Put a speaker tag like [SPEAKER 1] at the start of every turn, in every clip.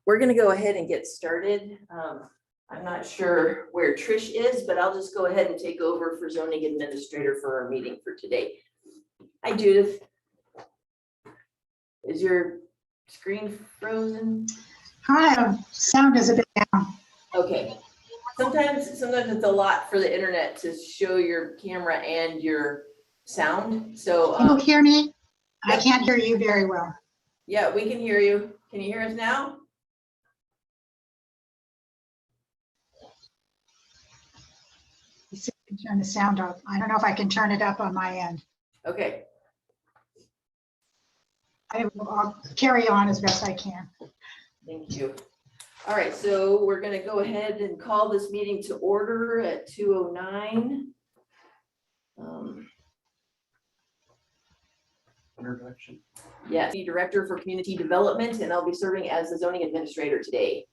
[SPEAKER 1] We're gonna go ahead and get started. I'm not sure where Trish is, but I'll just go ahead and take over for zoning administrator for our meeting for today. Hi, Judith. Is your screen frozen?
[SPEAKER 2] Hi, sound is a bit down.
[SPEAKER 1] Okay. Sometimes it's a lot for the internet to show your camera and your sound. So
[SPEAKER 2] Can you hear me? I
[SPEAKER 1] Yep.
[SPEAKER 2] can't hear you very well.
[SPEAKER 1] yeah, we can hear you. Can you hear us now?
[SPEAKER 2] You see, I can turn the sound up. I don't know if I can turn it up on my end.
[SPEAKER 1] Okay.
[SPEAKER 2] I'll carry on as best I can.
[SPEAKER 1] Thank you. All right, so we're going to go ahead and call this meeting to order at 2:09.
[SPEAKER 3] Introduction.
[SPEAKER 1] Yes, the Director for Community Development, and I'll be serving as the zoning administrator today.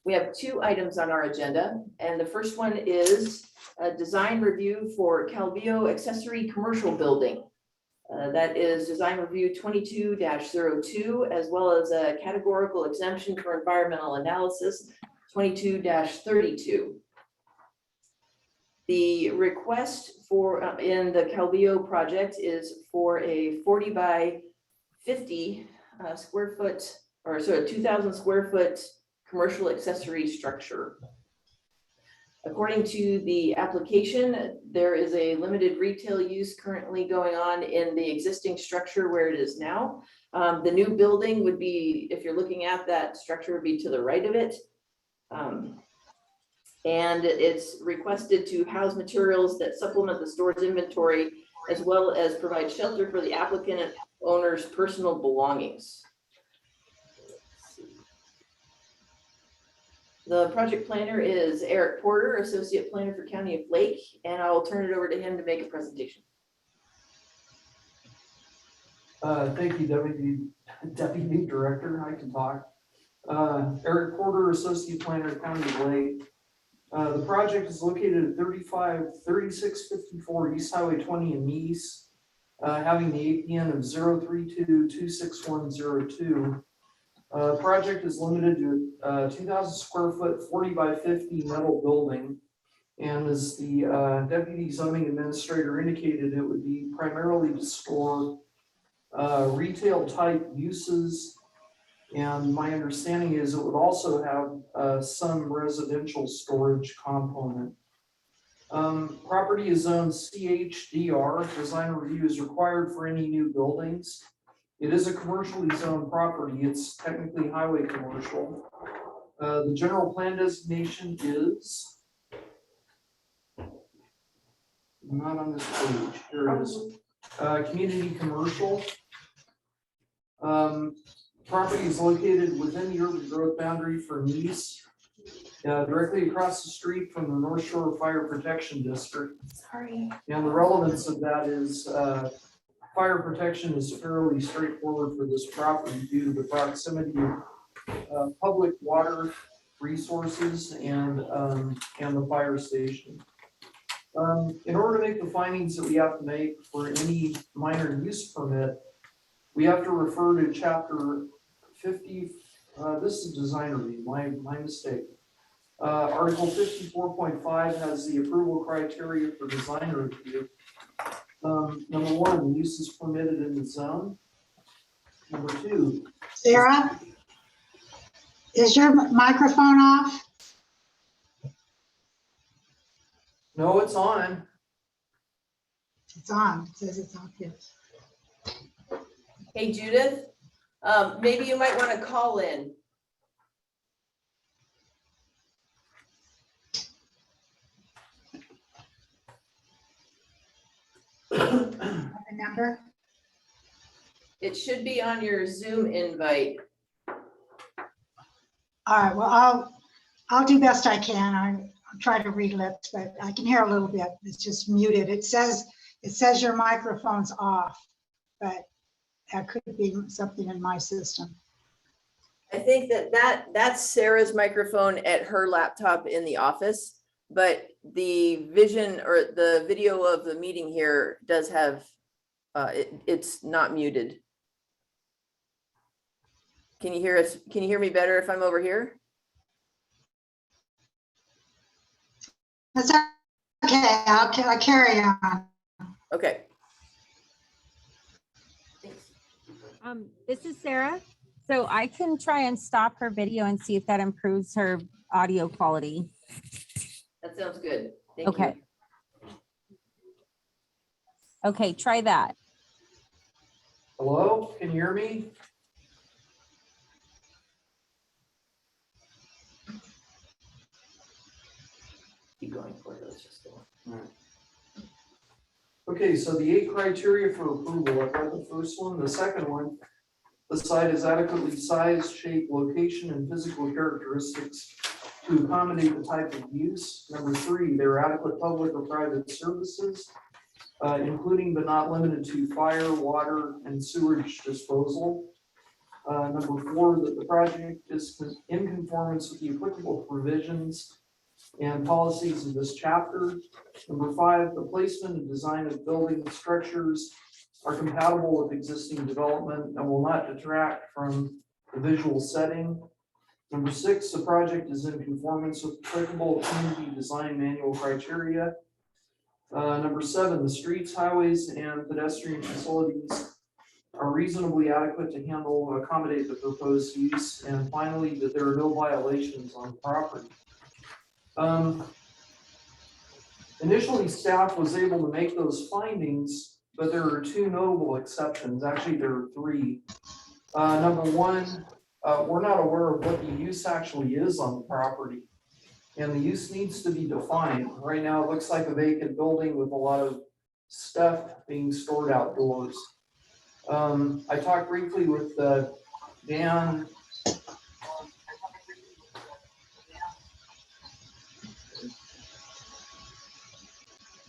[SPEAKER 1] We have two items on our agenda, and the first one is a design review for Calvillo Accessory Commercial Building. That is design review 22-02, as well as a categorical exemption for environmental analysis 22-32. The request for in the Calvillo project is for a 40 by 50 square foot, or so 2,000 square foot commercial accessory structure. According to the application, there is a limited retail use currently going on in the existing structure where it is now. The new building would be, if you're looking at that structure, would be to the right of it. And it's requested to house materials that supplement the store's inventory, as well as provide shelter for the applicant and owner's personal belongings. The project planner is Eric Porter, Associate Planner for County of Lake, and I'll turn it over to him to make a presentation.
[SPEAKER 3] Thank you, Deputy Director. I can talk. Eric Porter, Associate Planner, County of Lake. The project is located at 3654 East Highway 20 in Nice, having the APN of 032-26102. Project is limited to 2,000 square foot, 40 by 50 metal building. And as the Deputy Zoning Administrator indicated, it would be primarily to store retail type uses. And my understanding is it would also have some residential storage component. Property is zoned CHDR. Design review is required for any new buildings. It is a commercially zoned property. It's technically highway commercial. The general plan designation is not on this page. Here it is. Community commercial. Property is located within the urban growth boundary for Nice, directly across the street from the North Shore Fire Protection District.
[SPEAKER 1] Sorry.
[SPEAKER 3] And the relevance of that is fire protection is fairly straightforward for this property due to the proximity of public water resources and the fire station. In order to make the findings that we have to make for any minor use permit, we have to refer to chapter 50. This is design review, my mistake. Article 54.5 has the approval criteria for design review. Number one, use is permitted in the zone. Number two.
[SPEAKER 2] Sarah, is your microphone off?
[SPEAKER 3] No, it's on.
[SPEAKER 2] It's on. It says it's off here.
[SPEAKER 1] Hey, Judith, maybe you might want to call in.
[SPEAKER 2] The number?
[SPEAKER 1] It should be on your Zoom invite.
[SPEAKER 2] All right. Well, I'll do best I can. I'll try to read lips, but I can hear a little bit. It's just muted. It says your microphone's off, but that could be something in my system.
[SPEAKER 1] I think that's Sarah's microphone at her laptop in the office, but the vision or the video of the meeting here does have, it's not muted. Can you hear us? Can you hear me better if I'm over here?
[SPEAKER 2] That's okay, I'll carry on.
[SPEAKER 1] Okay.
[SPEAKER 4] This is Sarah. So I can try and stop her video and see if that improves her audio quality.
[SPEAKER 1] That sounds good. Thank
[SPEAKER 4] Okay.
[SPEAKER 1] you.
[SPEAKER 4] Okay, try that.
[SPEAKER 3] Hello, can you hear me?
[SPEAKER 1] Keep going for it. Let's just go.
[SPEAKER 3] Okay, so the 8 criteria for approval, I've got the first one. The second one, the site is adequately sized, shape, location, and physical characteristics to accommodate the type of use. Number 3, there are adequate public or private services, including but not limited to fire, water, and sewage disposal. Number 4, that the project is in conformance with the applicable provisions and policies of this chapter. Number 5, the placement and design of building structures are compatible with existing development and will not detract from the visual setting. Number 6, the project is in conformance with applicable community design manual criteria. Number 7, the streets, highways, and pedestrian facilities are reasonably adequate to accommodate the proposed use. And finally, that there are no violations on the property. Initially, staff was able to make those findings, but there are 2 notable exceptions. Actually, there are 3. Number 1, we're not aware of what the use actually is on the property, and the use needs to be defined. Right now, it looks like a vacant building with a lot of stuff being stored outdoors. I talked briefly with Dan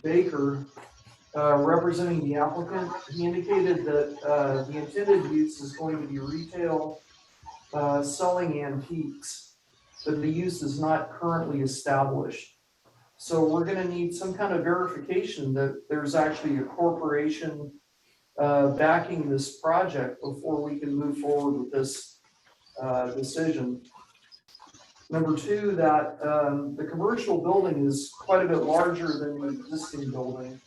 [SPEAKER 3] Baker, representing the applicant. He indicated that the intended use is going to be retail, selling antiques, but the use is not currently established. So we're going to need some kind of verification that there's actually a corporation backing this project before we can move forward with this decision. Number 2, that the commercial building is quite a bit larger than the existing building.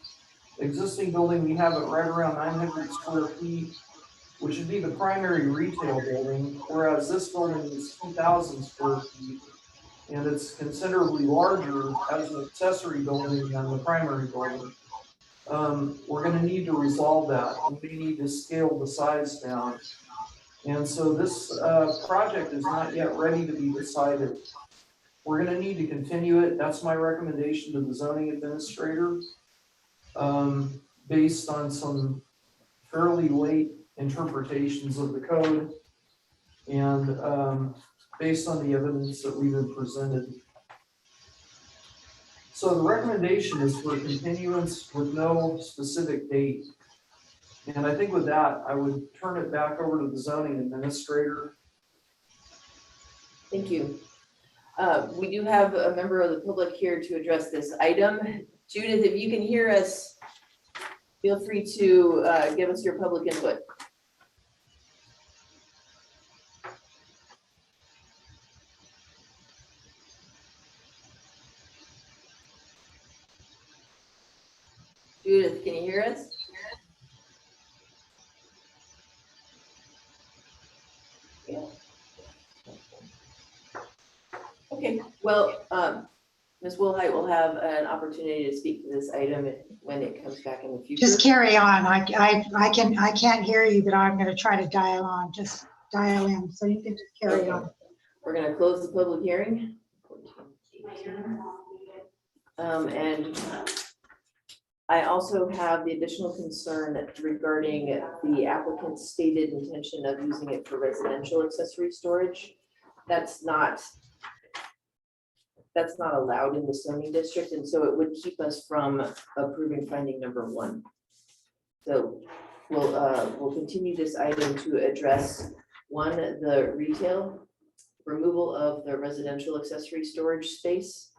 [SPEAKER 3] The existing building, we have it right around 900 square feet, which would be the primary retail building, whereas this building is 2,000 square feet, and it's considerably larger as an accessory building than the primary building. We're going to need to resolve that. We may need to scale the size down. And so this project is not yet ready to be decided. We're going to need to continue it. That's my recommendation to the zoning administrator, based on some fairly late interpretations of the code and based on the evidence that we've been presented. So the recommendation is for continuance with no specific date. And I think with that, I would turn it back over to the zoning administrator.
[SPEAKER 1] Thank you. We do have a member of the public here to address this item. Judith, if you can hear us, feel free to give us your public input. Judith, can you hear us? Yeah. Okay, well, Ms. Wilhite will have an opportunity to speak to this item when it comes back in the future.
[SPEAKER 2] Just carry on. I can't hear you, but I'm going to try to dial on. Just dial in, so you can just carry on.
[SPEAKER 1] We're going to close the public hearing. And I also have the additional concern regarding the applicant's stated intention of using it for residential accessory storage. That's not allowed in the zoning district, and so it would keep us from approving finding number 1. So we'll continue this item to address 1, the retail, removal of the residential accessory storage space,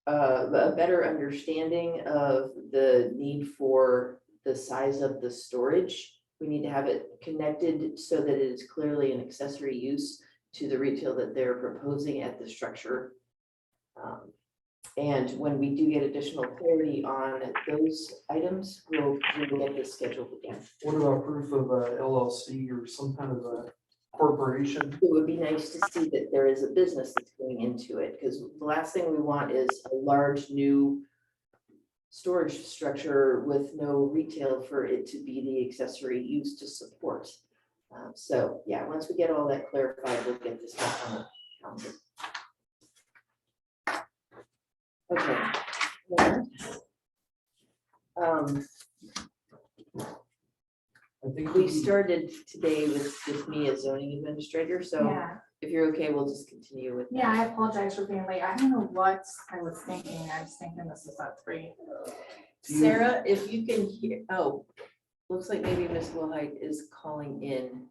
[SPEAKER 1] a better understanding of the need for the size of the storage we need to have it connected so that it is clearly an accessory use to the retail that they're proposing at the structure. And when we do get additional clarity on those items, we'll get this scheduled again.
[SPEAKER 3] What about proof of a LLC or some kind of a corporation?
[SPEAKER 1] It would be nice to see that there is a business that's going into it, because the last thing we want is a large new storage structure with no retail for it to be the accessory used to support. So yeah, once we get all that clarified, we'll get this back on the calendar. Okay. And,
[SPEAKER 3] I think
[SPEAKER 1] we started today with me as zoning administrator, so
[SPEAKER 5] Yeah,
[SPEAKER 1] if you're okay, we'll just continue with.
[SPEAKER 5] yeah, I apologize for being late. I don't know what I was thinking. I was thinking this was at 3.
[SPEAKER 1] Sarah, if you can hear, oh, looks like maybe Ms. Wilhite is calling in.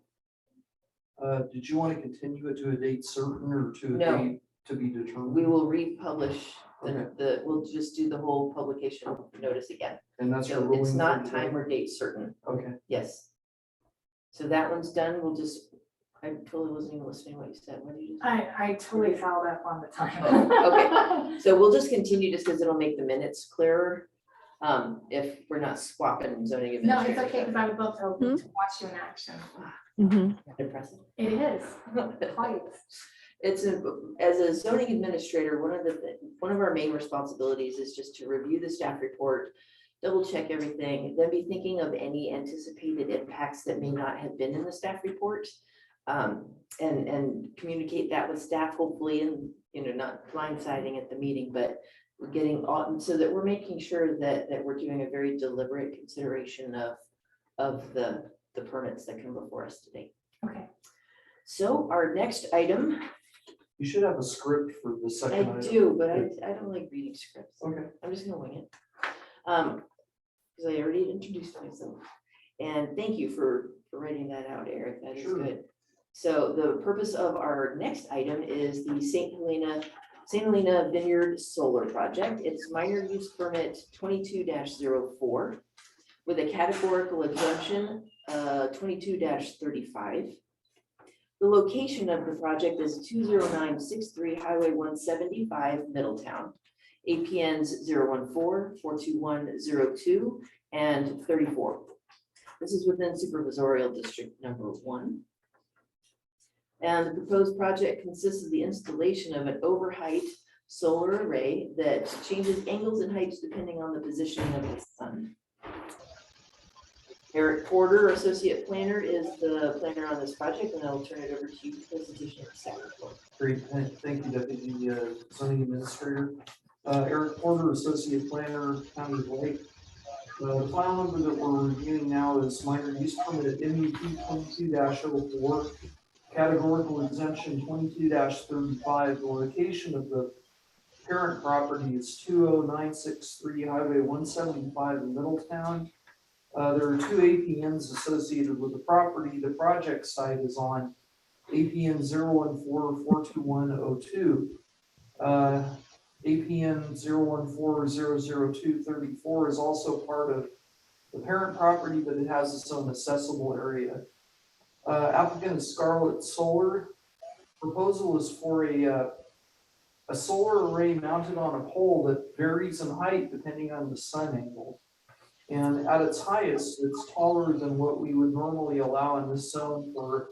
[SPEAKER 3] Did you want to continue it to a date certain or to a
[SPEAKER 1] No.
[SPEAKER 3] date to be determined?
[SPEAKER 1] We will republish
[SPEAKER 3] Okay.
[SPEAKER 1] we'll just do the whole publication notice again.
[SPEAKER 3] And that's your
[SPEAKER 1] So
[SPEAKER 3] ruling.
[SPEAKER 1] it's
[SPEAKER 3] for
[SPEAKER 1] not
[SPEAKER 3] today?
[SPEAKER 1] time or date certain,
[SPEAKER 3] Okay,
[SPEAKER 1] yes. So that one's done, we'll just, I totally wasn't even listening to what you said, what did you?
[SPEAKER 5] I totally fouled up on the time.
[SPEAKER 1] Oh, So we'll just continue just because it'll make the minutes clearer. If we're not swapping zoning
[SPEAKER 5] No,
[SPEAKER 1] administrator.
[SPEAKER 5] it's okay, because I would love to watch you in action.
[SPEAKER 1] Impressive.
[SPEAKER 5] It is, quite.
[SPEAKER 1] It's as a zoning administrator, one of our main responsibilities is just to review the staff report, double check everything, then be thinking of any anticipated impacts that may not have been in the staff report. And communicate that with staff, hopefully, and, not blindsiding at the meeting, but we're getting on, so that we're making sure that we're doing a very deliberate consideration of the permits that come before us today.
[SPEAKER 5] Okay.
[SPEAKER 1] So our next item,
[SPEAKER 3] you should have a script for the
[SPEAKER 1] I
[SPEAKER 3] second item.
[SPEAKER 1] do, but I don't like reading scripts.
[SPEAKER 3] Okay,
[SPEAKER 1] I'm just gonna wing it. Because I already introduced myself. And thank you for writing that out, Eric. That is
[SPEAKER 3] Sure.
[SPEAKER 1] good. So the purpose of our next item is the St. Helena Vineyard Solar Project. It's minor use permit 22-04 with a categorical exemption 22-35. The location of the project is 20963 Highway 175, Middletown. APNs 014-42102 and 34. This is within supervisorial district number 1. And the proposed project consists of the installation of an overheight solar array that changes angles and heights depending on the positioning of the sun. Eric Porter, Associate Planner, is the planner on this project, and I'll turn it over to you for presentation of the staff report.
[SPEAKER 3] great. Thank you, Deputy Zoning Administrator. Eric Porter, Associate Planner, County of Lake. The file number that we're reviewing now is minor use permit MUP 22-04, categorical exemption 22-35. The location of the parent property is 20963 Highway 175 in Middletown. There are 2 APNs associated with the property. The project site is on APN 014-42102. APN 014-00234 is also part of the parent property, but it has its own accessible area. Applicant is Scarlet Solar. Proposal is for a solar array mounted on a pole that varies in height depending on the sun angle. And at its highest, it's taller than what we would normally allow in this zone for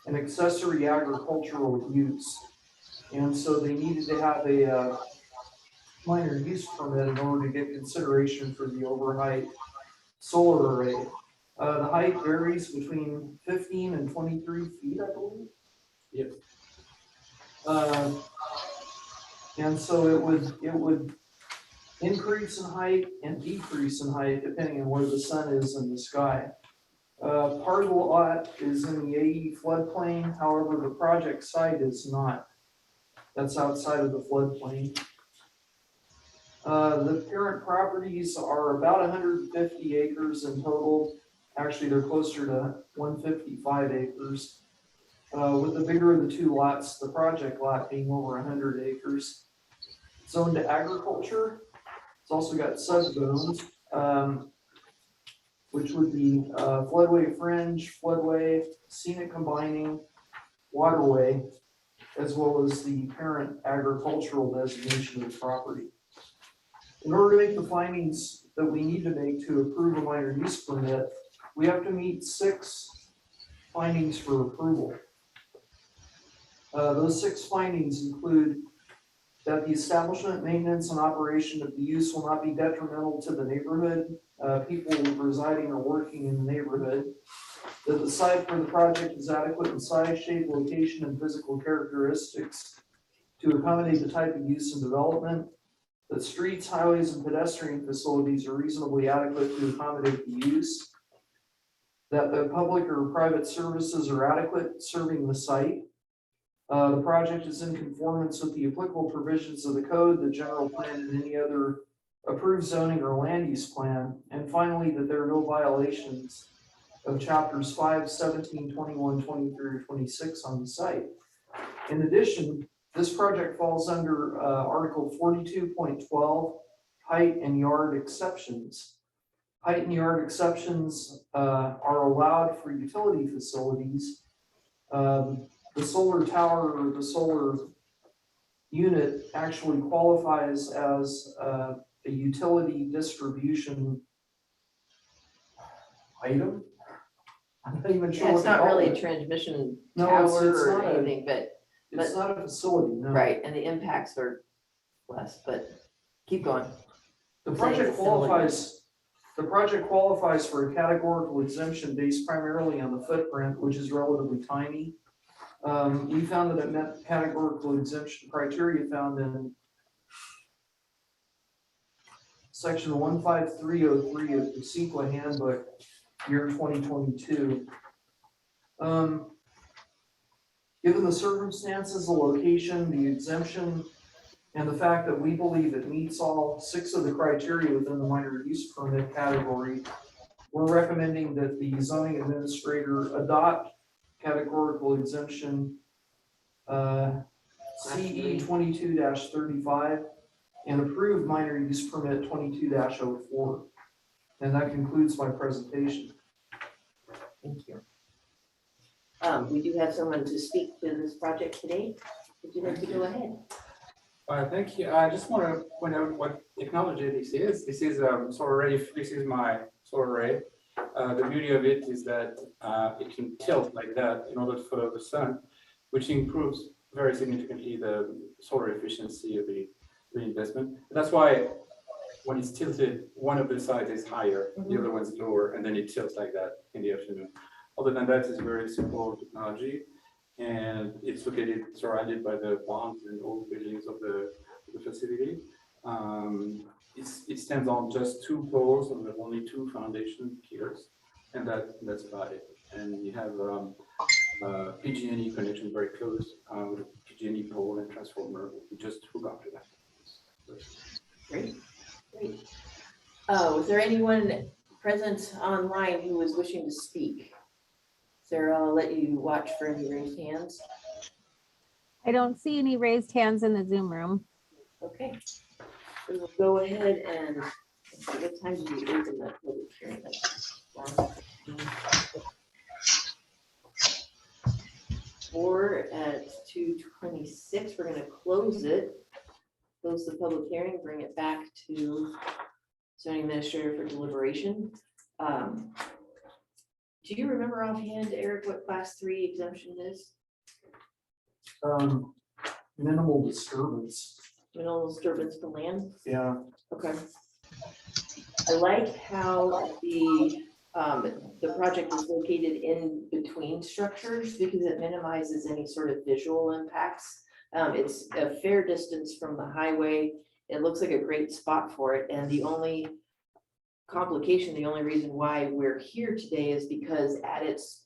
[SPEAKER 3] an accessory agricultural use. And so they needed to have a minor use permit in order to get consideration for the overheight solar array. The height varies between 15 and 23 feet, I believe. Yep. And so it would increase in height and decrease in height depending on where the sun is in the sky. Part of the lot is in the AE floodplain, however, the project site is not. That's outside of the floodplain. The parent properties are about 150 acres in total. Actually, they're closer to 155 acres. With the bigger of the 2 lots, the project lot being over 100 acres. Zoned to agriculture. It's also got subzones. which would be floodway fringe, floodway, scenic combining, waterway, as well as the parent agricultural designation of the property. In order to make the findings that we need to make to approve a minor use permit, we have to meet 6 findings for approval. Those 6 findings include that the establishment, maintenance, and operation of the use will not be detrimental to the neighborhood, people residing or working in the neighborhood, that the site for the project is adequate in size, shape, location, and physical characteristics to accommodate the type of use and development, that streets, highways, and pedestrian facilities are reasonably adequate to accommodate the use, that the public or private services are adequate serving the site. The project is in conformance with the applicable provisions of the code, the general plan, and any other approved zoning or land use plan. And finally, that there are no violations of chapters 5, 17, 21, 23, or 26 on the site. In addition, this project falls under Article 42.12, height and yard exceptions. Height and yard exceptions are allowed for utility facilities. The solar tower or the solar unit actually qualifies as a utility distribution item. I'm not even sure.
[SPEAKER 1] Yeah,
[SPEAKER 3] what
[SPEAKER 1] it's
[SPEAKER 3] to
[SPEAKER 1] not
[SPEAKER 3] call
[SPEAKER 1] really a
[SPEAKER 3] it.
[SPEAKER 1] transmission
[SPEAKER 3] No,
[SPEAKER 1] tower
[SPEAKER 3] it's
[SPEAKER 1] or
[SPEAKER 3] not a-
[SPEAKER 1] anything, but,
[SPEAKER 3] It's not a facility, no.
[SPEAKER 1] right, and the impacts are less, but keep going.
[SPEAKER 3] The
[SPEAKER 1] Saying
[SPEAKER 3] project
[SPEAKER 1] it's similar.
[SPEAKER 3] qualifies for a categorical exemption based primarily on the footprint, which is relatively tiny. We found that it met categorical exemption criteria found in section 15303 of the CEQA handbook, year 2022. Given the circumstances, the location, the exemption, and the fact that we believe it meets all 6 of the criteria within the minor use permit category, we're recommending that the zoning administrator adopt categorical exemption CE 22-35 and approve minor use permit 22-04. And that concludes my presentation.
[SPEAKER 1] Thank you. We do have someone to speak to this project today. Would you like to go ahead?
[SPEAKER 6] Thank you. I just want to point out what technology this is. This is solar array. This is my solar array. The beauty of it is that it can tilt like that in order to follow the sun, which improves very significantly the solar efficiency of the investment. That's why when it's tilted, one of the sides is higher, the other one's lower, and then it tilts like that in the afternoon. Other than that, it's a very simple technology, and it's located surrounded by the bonds and all the buildings of the facility. It stands on just 2 poles and only 2 foundation pillars, and that's about it. And you have PG&E connection very close with a PG&E pole and transformer. You just hook up to that.
[SPEAKER 1] Great, great. Was there anyone present online who was wishing to speak? Sarah, I'll let you watch for any raised hands.
[SPEAKER 4] I don't see any raised hands in the Zoom room.
[SPEAKER 1] Okay. We will go ahead and, let's see, what time did we open that public hearing? We're at 2:26. We're gonna close it. Close the public hearing, bring it back to zoning administrator for deliberation. Do you remember offhand, Eric, what class 3 exemption is?
[SPEAKER 3] Minimal disturbance.
[SPEAKER 1] Minimal disturbance to land?
[SPEAKER 3] Yeah.
[SPEAKER 1] Okay. I like how the project is located in between structures because it minimizes any sort of visual impacts. It's a fair distance from the highway. It looks like a great spot for it. And the only complication, the only reason why we're here today is because at its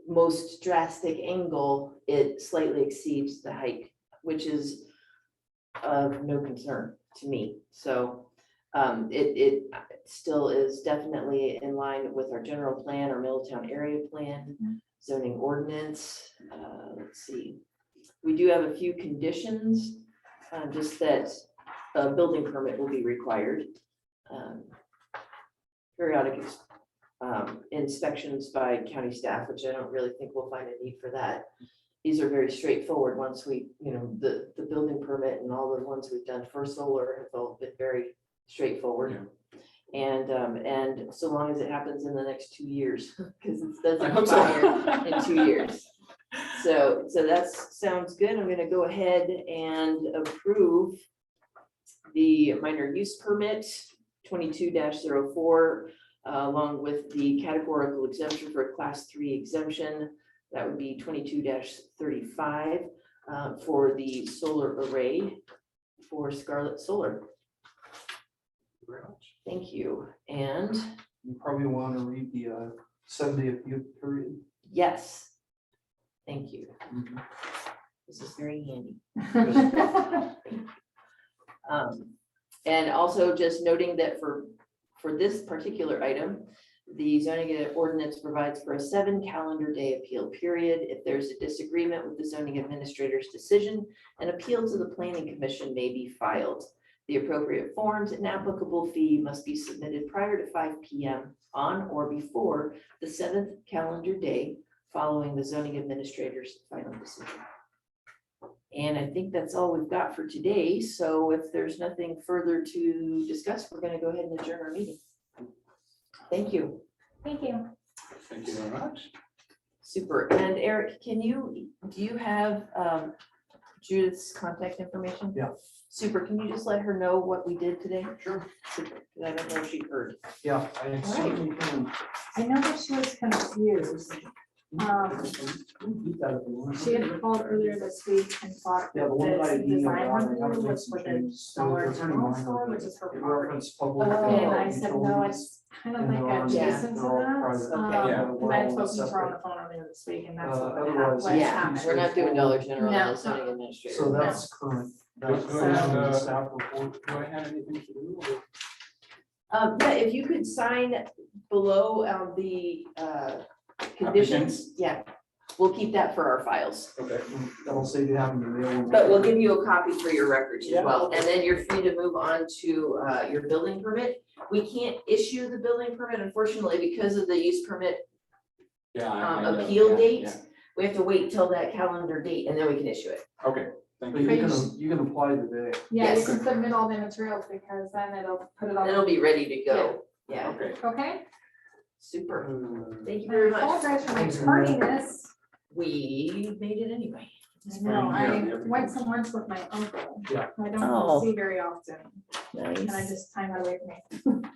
[SPEAKER 1] most drastic angle, it slightly exceeds the height, which is of no concern to me. So it still is definitely in line with our general plan, our Middletown area plan, zoning ordinance. Let's see. We do have a few conditions, just that a building permit will be required. Periodic inspections by county staff, which I don't really think we'll find a need for that. These are very straightforward once we, the building permit and all the ones we've done for solar have all been very straightforward. And so long as it happens in the next 2 years, because it does
[SPEAKER 6] I hope
[SPEAKER 1] expire in
[SPEAKER 6] so.
[SPEAKER 1] 2 years. So that sounds good. I'm gonna go ahead and approve the minor use permit 22-04, along with the categorical exemption for a class 3 exemption. That would be 22-35 for the solar array for Scarlet Solar.
[SPEAKER 6] Very much.
[SPEAKER 1] Thank you. And
[SPEAKER 3] You probably want to read the 7-day appeal period.
[SPEAKER 1] yes, thank you. This is very handy. And also just noting that for this particular item, the zoning ordinance provides for a 7 calendar day appeal period. If there's a disagreement with the zoning administrator's decision, an appeal to the planning commission may be filed. The appropriate forms and applicable fee must be submitted prior to 5 p.m. on or before the 7th calendar day following the zoning administrator's final decision. And I think that's all we've got for today. So if there's nothing further to discuss, we're going to go ahead and adjourn our meeting. Thank you.
[SPEAKER 5] Thank you.
[SPEAKER 6] Thank you very much.
[SPEAKER 1] Super. And Eric, do you have Judith's contact information?
[SPEAKER 3] Yeah.
[SPEAKER 1] Super. Can you just let her know what we did today?
[SPEAKER 3] Sure.
[SPEAKER 1] Super, 'cause I don't know if she heard.
[SPEAKER 3] Yeah, I certainly can.
[SPEAKER 5] I know that she was confused. She had called earlier this week and thought
[SPEAKER 3] Yeah, the
[SPEAKER 5] that
[SPEAKER 3] one that I
[SPEAKER 5] this
[SPEAKER 3] emailed
[SPEAKER 5] design
[SPEAKER 3] out, I haven't
[SPEAKER 5] review
[SPEAKER 3] made
[SPEAKER 5] was
[SPEAKER 3] some
[SPEAKER 5] for the
[SPEAKER 3] changes, so
[SPEAKER 5] Dollar
[SPEAKER 3] they're pretty
[SPEAKER 5] General
[SPEAKER 3] minor,
[SPEAKER 5] store,
[SPEAKER 3] but
[SPEAKER 5] which is her
[SPEAKER 3] it
[SPEAKER 5] property.
[SPEAKER 3] referenced public,
[SPEAKER 5] And I said, no,
[SPEAKER 3] utilities,
[SPEAKER 5] it's kind of
[SPEAKER 3] and
[SPEAKER 5] like
[SPEAKER 3] they're all-
[SPEAKER 5] adjacent to
[SPEAKER 3] they're all
[SPEAKER 5] that.
[SPEAKER 3] private.
[SPEAKER 1] Okay.
[SPEAKER 6] Yeah.
[SPEAKER 5] Because I had spoken to her on
[SPEAKER 3] separate.
[SPEAKER 5] the phone earlier this week and that's what
[SPEAKER 3] Otherwise,
[SPEAKER 5] happened.
[SPEAKER 1] Yeah, we're not doing Dollar General
[SPEAKER 5] No.
[SPEAKER 1] on the zoning administrator.
[SPEAKER 3] So that's current. That's
[SPEAKER 6] Do I have,
[SPEAKER 3] the staff report.
[SPEAKER 6] Do I have anything to do? or-
[SPEAKER 1] Yeah, if you could sign below the conditions, yeah, we'll keep that for our files.
[SPEAKER 6] Okay.
[SPEAKER 3] That'll save you having to mail.
[SPEAKER 1] But we'll give you a copy for your records as
[SPEAKER 3] Yeah.
[SPEAKER 1] well, and then you're free to move on to your building permit. We can't issue the building permit unfortunately because of the use permit
[SPEAKER 6] Yeah. I know,
[SPEAKER 1] appeal
[SPEAKER 6] yeah,
[SPEAKER 1] date.
[SPEAKER 6] yeah.
[SPEAKER 1] We have to wait till that calendar date and then we can issue it.
[SPEAKER 6] Okay, thank
[SPEAKER 3] But
[SPEAKER 6] you.
[SPEAKER 3] you can apply today.
[SPEAKER 5] Yeah, you
[SPEAKER 1] Yes.
[SPEAKER 5] can submit all the materials because then it'll put it on.
[SPEAKER 1] Then it'll be ready to go. Yeah,
[SPEAKER 6] Okay.
[SPEAKER 5] Okay.
[SPEAKER 1] super.
[SPEAKER 6] Uh,
[SPEAKER 1] Thank you
[SPEAKER 5] I
[SPEAKER 1] very much.
[SPEAKER 5] apologize for my
[SPEAKER 3] Thanks, Maria.
[SPEAKER 5] tardiness.
[SPEAKER 1] We made it anyway.
[SPEAKER 5] I know,
[SPEAKER 6] Yeah.
[SPEAKER 5] I went to lunch with my uncle.
[SPEAKER 3] Yeah.
[SPEAKER 5] who I
[SPEAKER 1] Oh.
[SPEAKER 5] don't see very often, and I
[SPEAKER 1] Nice.
[SPEAKER 5] just time that away from me.